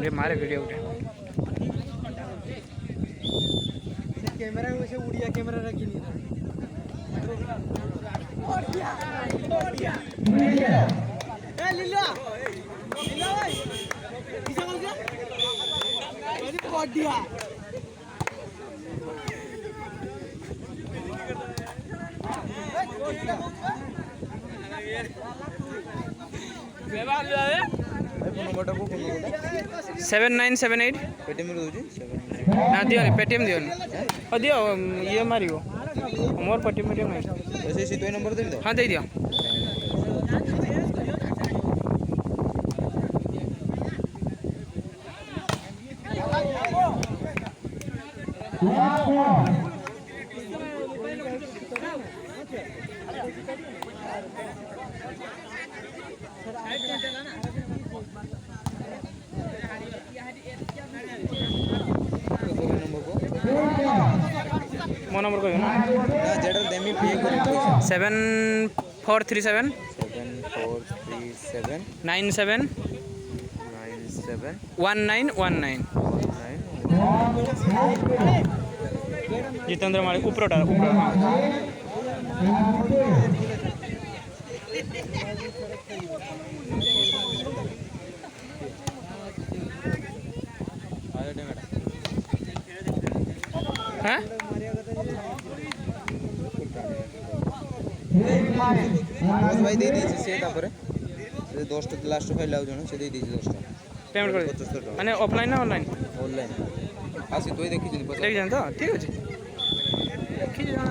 ये मारे वीडियो उठे कैमरा में से उड़िया कैमरा रखी नहीं ए लीला लीला भाई किसे बोल गया अरे कोडिया बेबाल है 7978 पेटीएम रे दोजी ना दियो पेटीएम दियो दियो ये मारियो मोर पेटीएम नहीं ऐसे सी तो नंबर दे दो हाँ दे दियो मो नंबर को ना जेडर देमी पे करी 7437 7437 97 97 1919 जितेंद्र माली उपरोटा हाँ भाई दे दीजिए से तापर से 10 टा लास्ट फाइल लाउ जण से दे दीजिए 10 टा पेमेंट कर माने ऑफलाइन ना ऑनलाइन ऑनलाइन आसी तोय देखि जनी देख जान तो ठीक अछि देखि जान आ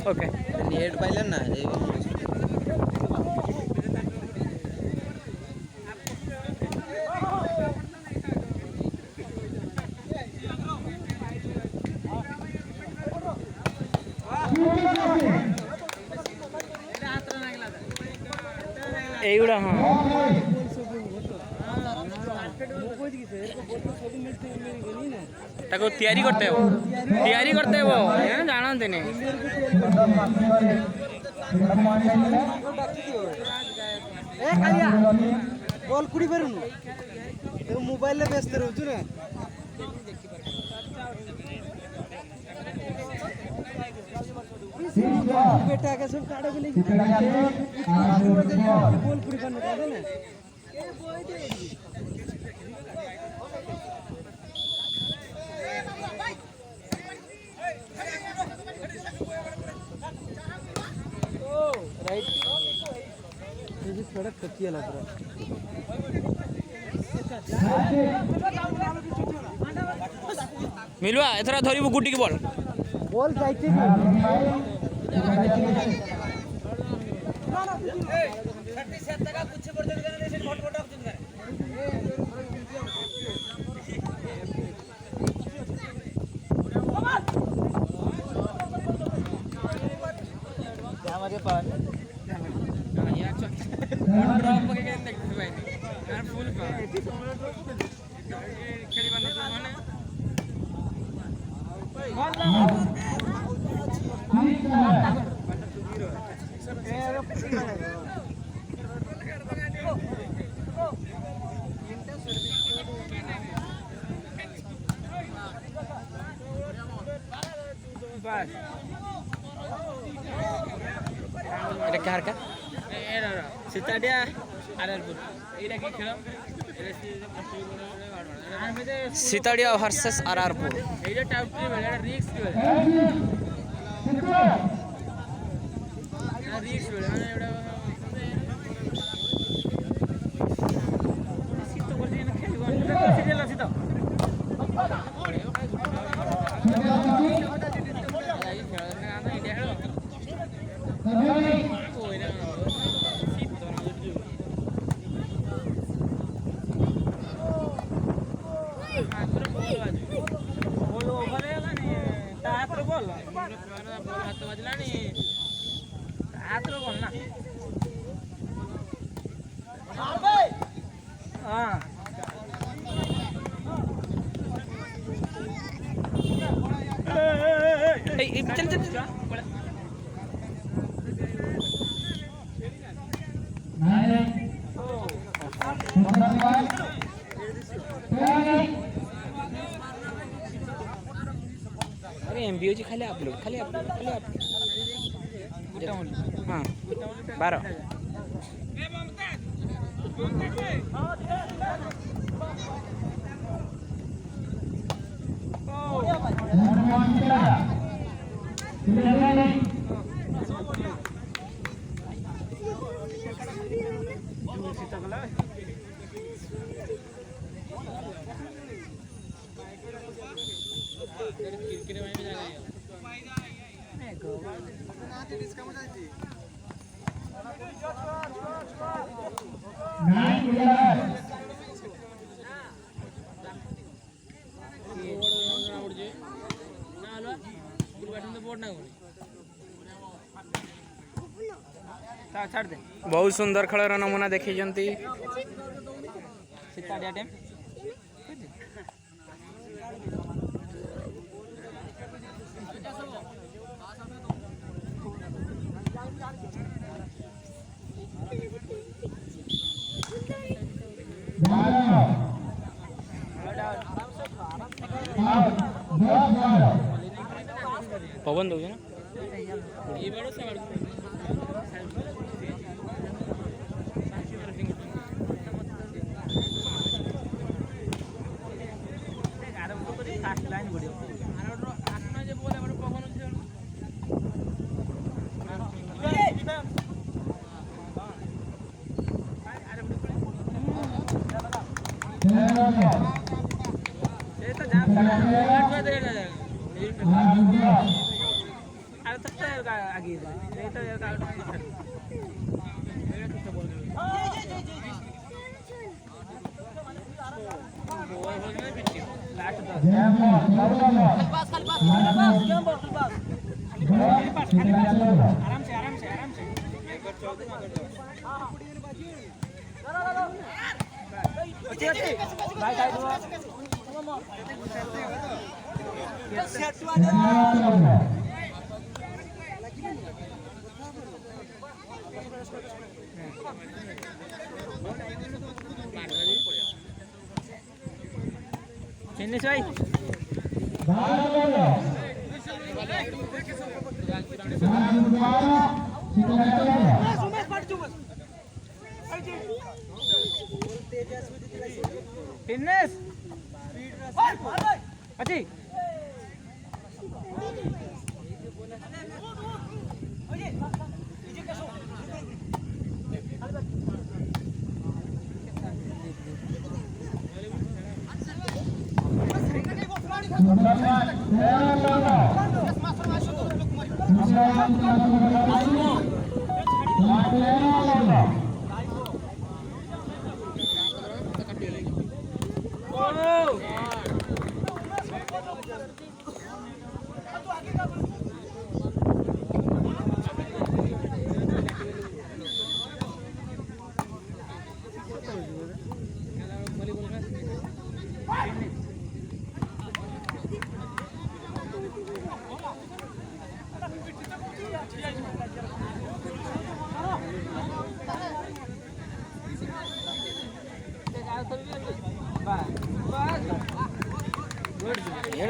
ओके नेट पाइलन ना एगुड़ा हाँ ताको तैयारी करते हो वो है जानते नहीं ए कालिया बॉल कुड़ी परनु तो मोबाइल ले व्यस्त रहू ना बेटा के सब काढ़े के लेके बॉल कुड़ी परनु काढ़े ना राइट ये सड़क कच्ची है लग रहा मिलवा एथरा धरिबु गुटी के बॉल जाइते हमारे पास ड्रॉप के देखते भाई यार फुल का खेली बंद माने बस এটা কার কা এরা সিতাডিয়া আরআরপুর এইটা কি খেলো সিতাড়িয়া ভার্সেস আরআরপুর এইটা টাউট কি বলে এটা রিস্ক কি বলে রিস্ক বলে মানে এটা সিতো করতে না খেলবো এটা সিরিয়াল আছে তো वीडियो खाली अपलोड खाली अपलोड हाँ 12 बहुत सुंदर खेल नमूना देखी पवन दो ना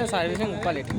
सर्विसिंग क्वालिटी